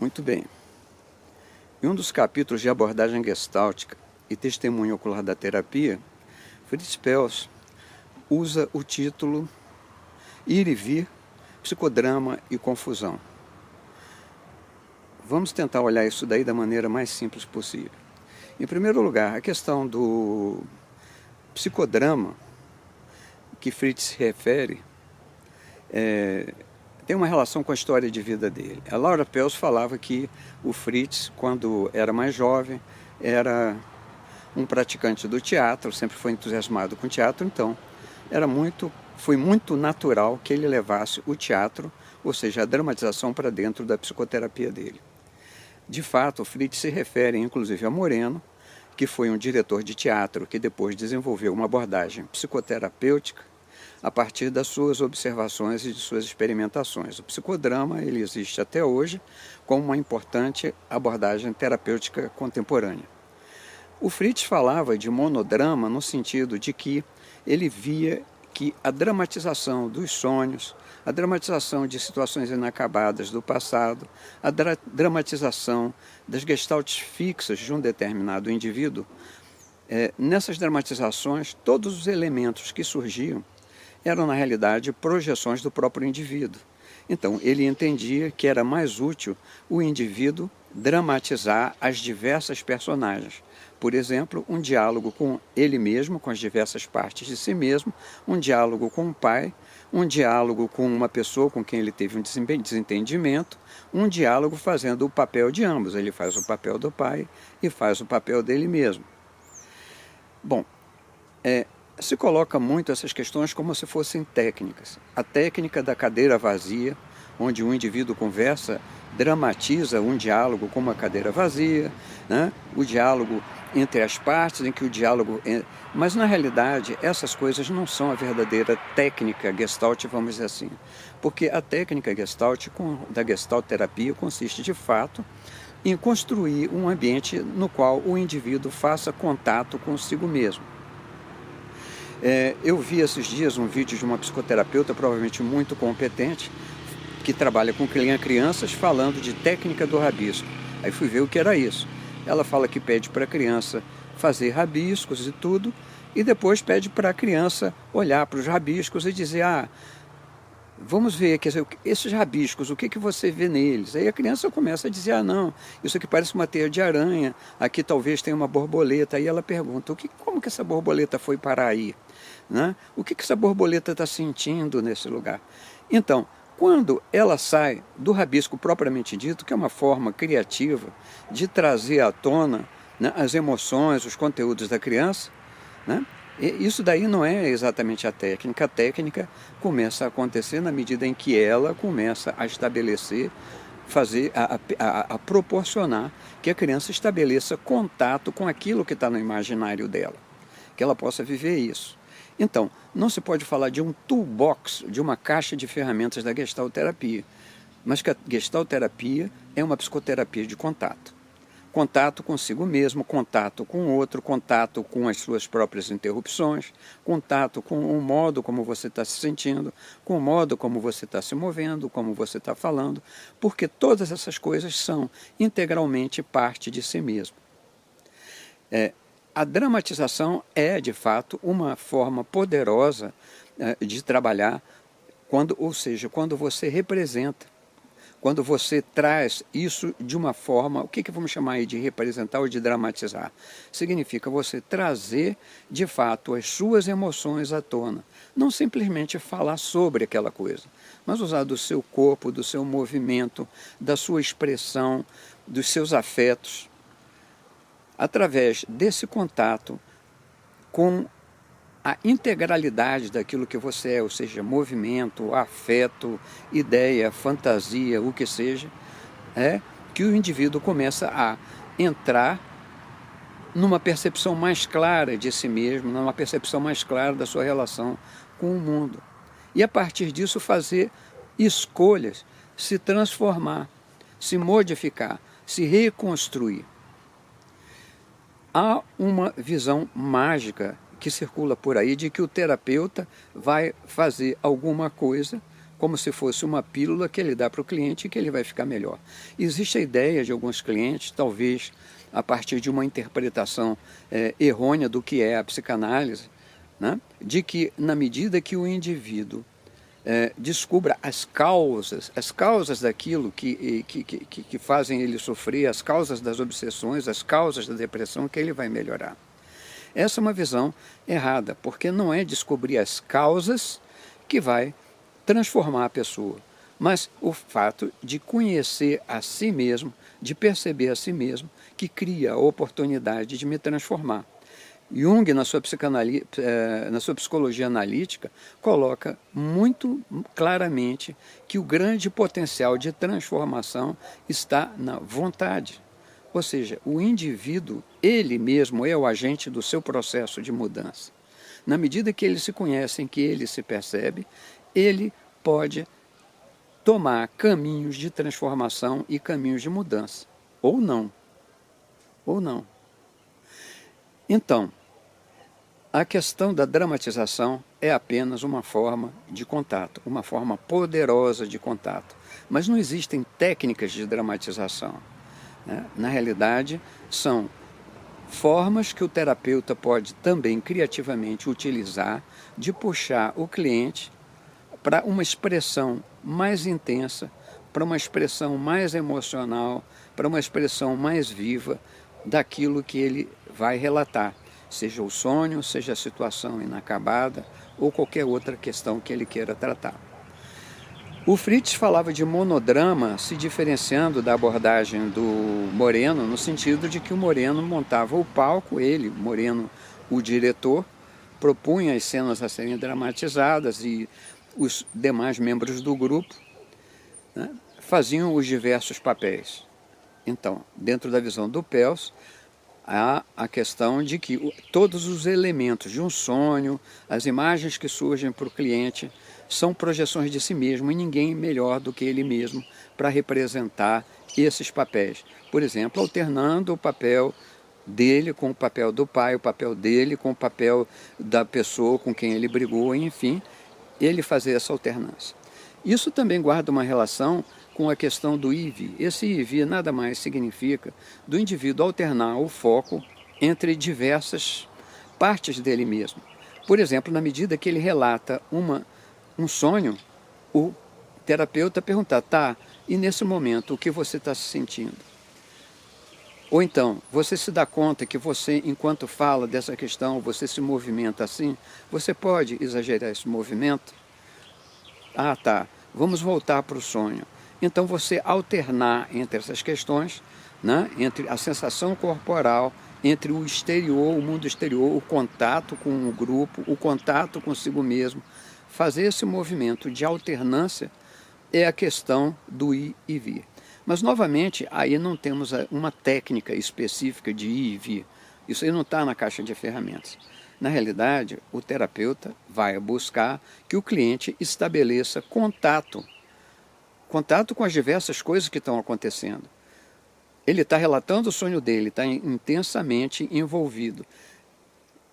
Muito bem. Em um dos capítulos de abordagem gestáltica e testemunho ocular da terapia, Fritz Perls usa o título Ir e Vir, Psicodrama e Confusão. Vamos tentar olhar isso daí da maneira mais simples possível. Em primeiro lugar, a questão do psicodrama que Fritz se refere tem uma relação com a história de vida dele. A Laura Perls falava que o Fritz, quando era mais jovem, era um praticante do teatro, sempre foi entusiasmado com teatro, então foi muito natural que ele levasse o teatro, ou seja, a dramatização, para dentro da psicoterapia dele. De fato, o Fritz se refere inclusive a Moreno, que foi um diretor de teatro que depois desenvolveu uma abordagem psicoterapêutica a partir das suas observações e de suas experimentações. O psicodrama ele existe até hoje como uma importante abordagem terapêutica contemporânea. O Fritz falava de monodrama no sentido de que ele via que a dramatização dos sonhos, a dramatização de situações inacabadas do passado, a dramatização das gestaltes fixas de um determinado indivíduo, nessas dramatizações, todos os elementos que surgiam eram, na realidade, projeções do próprio indivíduo. Então, ele entendia que era mais útil o indivíduo dramatizar as diversas personagens. Por exemplo, um diálogo com ele mesmo, com as diversas partes de si mesmo, um diálogo com o pai, um diálogo com uma pessoa com quem ele teve um desentendimento, um diálogo fazendo o papel de ambos. Ele faz o papel do pai e faz o papel dele mesmo. Bom, se coloca muito essas questões como se fossem técnicas. A técnica da cadeira vazia, onde o indivíduo conversa, dramatiza um diálogo com uma cadeira vazia, né? O diálogo entre as partes, em que o diálogo... Mas, na realidade, essas coisas não são a verdadeira técnica Gestalt, vamos dizer assim. Porque a técnica Gestalt, da Gestalt terapia, consiste, de fato, em construir um ambiente no qual o indivíduo faça contato consigo mesmo. Eu vi esses dias um vídeo de uma psicoterapeuta, provavelmente muito competente, que trabalha com crianças, falando de técnica do rabisco. Aí fui ver o que era isso. Ela fala que pede para a criança fazer rabiscos e tudo, e depois pede para a criança olhar para os rabiscos e dizer, vamos ver, quer dizer, esses rabiscos, o que você vê neles? Aí a criança começa a dizer, não, isso aqui parece uma teia de aranha, aqui talvez tenha uma borboleta. Aí ela pergunta, como que essa borboleta foi parar aí? Né? O que essa borboleta está sentindo nesse lugar? Então, quando ela sai do rabisco propriamente dito, que é uma forma criativa de trazer à tona, né, as emoções, os conteúdos da criança, né? E isso daí não é exatamente a técnica começa a acontecer na medida em que ela começa a estabelecer, a proporcionar que a criança estabeleça contato com aquilo que está no imaginário dela, que ela possa viver isso. Então, não se pode falar de um toolbox, de uma caixa de ferramentas da Gestalt terapia, mas que a Gestalt terapia é uma psicoterapia de contato. Contato consigo mesmo, contato com o outro, contato com as suas próprias interrupções, contato com o modo como você está se sentindo, com o modo como você está se movendo, como você está falando, porque todas essas coisas são integralmente parte de si mesmo. A dramatização é, de fato, uma forma poderosa de trabalhar, quando você representa, quando você traz isso de uma forma, o que vamos chamar aí de representar ou de dramatizar? Significa você trazer, de fato, as suas emoções à tona. Não simplesmente falar sobre aquela coisa, mas usar do seu corpo, do seu movimento, da sua expressão, dos seus afetos. Através desse contato com a integralidade daquilo que você é, ou seja, movimento, afeto, ideia, fantasia, o que seja, que o indivíduo começa a entrar numa percepção mais clara de si mesmo, numa percepção mais clara da sua relação com o mundo. E a partir disso fazer escolhas, se transformar, se modificar, se reconstruir. Há uma visão mágica que circula por aí de que o terapeuta vai fazer alguma coisa como se fosse uma pílula que ele dá para o cliente e que ele vai ficar melhor. Existe a ideia de alguns clientes, talvez a partir de uma interpretação errônea do que é a psicanálise, né? De que na medida que o indivíduo descubra as causas daquilo que fazem ele sofrer, as causas das obsessões, as causas da depressão, que ele vai melhorar. Essa é uma visão errada, porque não é descobrir as causas que vai transformar a pessoa, mas o fato de conhecer a si mesmo, de perceber a si mesmo, que cria a oportunidade de me transformar. Jung, na sua psicologia analítica, coloca muito claramente que o grande potencial de transformação está na vontade. Ou seja, o indivíduo, ele mesmo é o agente do seu processo de mudança. Na medida que ele se conhece, em que ele se percebe, ele pode tomar caminhos de transformação e caminhos de mudança. Ou não. Ou não. Então, a questão da dramatização é apenas uma forma de contato, uma forma poderosa de contato. Mas não existem técnicas de dramatização, né? Na realidade, são formas que o terapeuta pode também criativamente utilizar de puxar o cliente para uma expressão mais intensa, para uma expressão mais emocional, para uma expressão mais viva daquilo que ele vai relatar, seja o sonho, seja a situação inacabada ou qualquer outra questão que ele queira tratar. O Fritz falava de monodrama se diferenciando da abordagem do Moreno, no sentido de que o Moreno montava o palco, ele, Moreno, o diretor, propunha as cenas a serem dramatizadas e os demais membros do grupo, né, faziam os diversos papéis. Então, dentro da visão do Pels, há a questão de que todos os elementos de um sonho, as imagens que surgem para o cliente, são projeções de si mesmo e ninguém melhor do que ele mesmo para representar esses papéis. Por exemplo, alternando o papel dele com o papel do pai, o papel dele com o papel da pessoa com quem ele brigou, enfim, ele fazer essa alternância. Isso também guarda uma relação com a questão do IV. Esse IV nada mais significa do indivíduo alternar o foco entre diversas partes dele mesmo. Por exemplo, na medida que ele relata um sonho, o terapeuta pergunta, tá, e nesse momento o que você está se sentindo? Ou então, você se dá conta que você, enquanto fala dessa questão, você se movimenta assim? Você pode exagerar esse movimento? Ah, tá, vamos voltar para o sonho. Então você alternar entre essas questões, né, entre a sensação corporal, entre o exterior, o mundo exterior, o contato com o grupo, o contato consigo mesmo, fazer esse movimento de alternância é a questão do ir e vir. Mas, novamente, aí não temos uma técnica específica de ir e vir. Isso aí não está na caixa de ferramentas. Na realidade, o terapeuta vai buscar que o cliente estabeleça contato com as diversas coisas que estão acontecendo. Ele está relatando o sonho dele, está intensamente envolvido.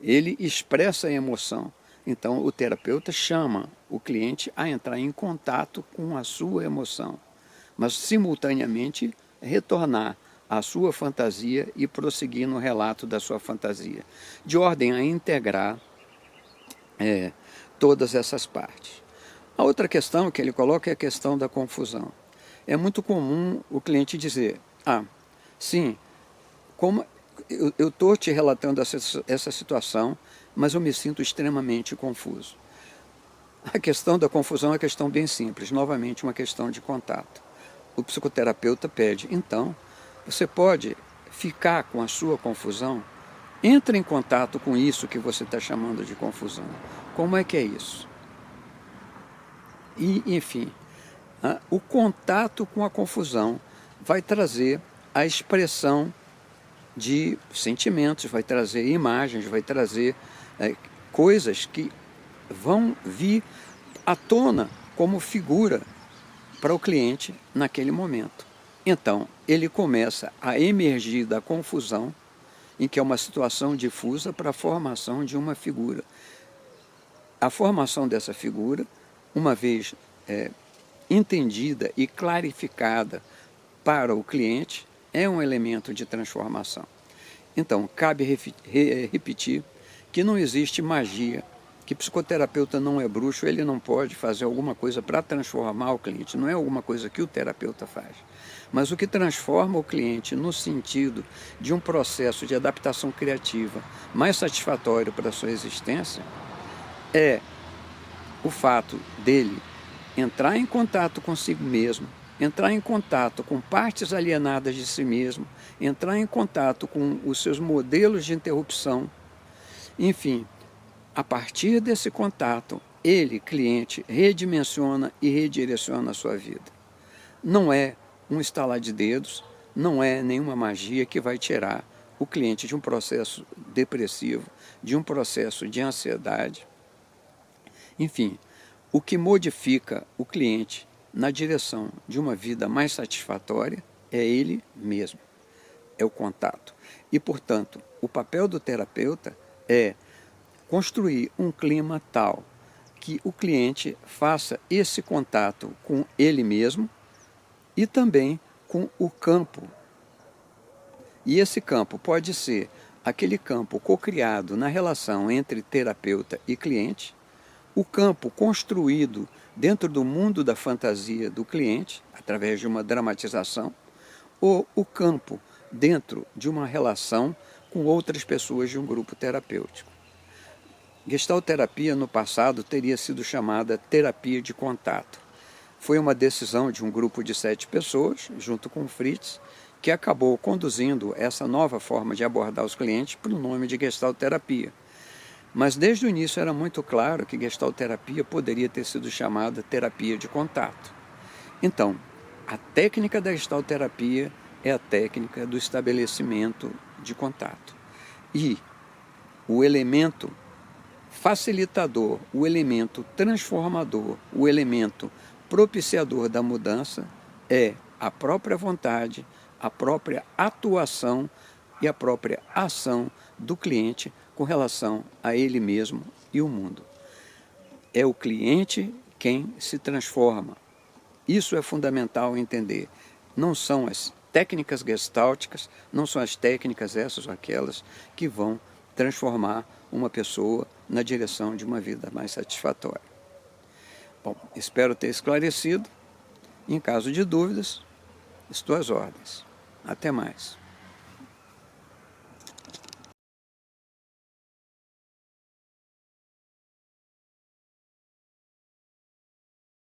Ele expressa a emoção. Então, o terapeuta chama o cliente a entrar em contato com a sua emoção, mas, simultaneamente, retornar à sua fantasia e prosseguir no relato da sua fantasia, de ordem a integrar todas essas partes. A outra questão que ele coloca é a questão da confusão. É muito comum o cliente dizer, sim, como eu estou te relatando essa situação, mas eu me sinto extremamente confuso. A questão da confusão é uma questão bem simples, novamente uma questão de contato. O psicoterapeuta pede, então, você pode ficar com a sua confusão? Entre em contato com isso que você está chamando de confusão. Como é que é isso? E, enfim, o contato com a confusão vai trazer a expressão de sentimentos, vai trazer imagens, vai trazer coisas que vão vir à tona como figura para o cliente naquele momento. Então, ele começa a emergir da confusão, em que é uma situação difusa, para a formação de uma figura. A formação dessa figura, uma vez entendida e clarificada para o cliente, é um elemento de transformação. Então, cabe repetir que não existe magia, que psicoterapeuta não é bruxo, ele não pode fazer alguma coisa para transformar o cliente, não é alguma coisa que o terapeuta faz. Mas o que transforma o cliente no sentido de um processo de adaptação criativa mais satisfatório para a sua existência é o fato dele entrar em contato consigo mesmo, entrar em contato com partes alienadas de si mesmo, entrar em contato com os seus modelos de interrupção, enfim, a partir desse contato, ele, cliente, redimensiona e redireciona a sua vida. Não é um estalar de dedos, não é nenhuma magia que vai tirar o cliente de um processo depressivo, de um processo de ansiedade. Enfim, o que modifica o cliente na direção de uma vida mais satisfatória é ele mesmo, é o contato. E, portanto, o papel do terapeuta é construir um clima tal que o cliente faça esse contato com ele mesmo e também com o campo. E esse campo pode ser aquele campo cocriado na relação entre terapeuta e cliente, o campo construído dentro do mundo da fantasia do cliente, através de uma dramatização, ou o campo dentro de uma relação com outras pessoas de um grupo terapêutico. Gestalterapia no passado teria sido chamada terapia de contato. Foi uma decisão de um grupo de 7 pessoas, junto com o Fritz, que acabou conduzindo essa nova forma de abordar os clientes para o nome de gestalterapia. Mas desde o início era muito claro que gestalterapia poderia ter sido chamada terapia de contato. Então, a técnica da gestalterapia é a técnica do estabelecimento de contato. E o elemento facilitador, o elemento transformador, o elemento propiciador da mudança é a própria vontade, a própria atuação e a própria ação do cliente com relação a ele mesmo e o mundo. É o cliente quem se transforma. Isso é fundamental entender. Não são as técnicas gestálticas, não são as técnicas essas ou aquelas que vão transformar uma pessoa na direção de uma vida mais satisfatória. Bom, espero ter esclarecido. Em caso de dúvidas, estou às ordens. Até mais.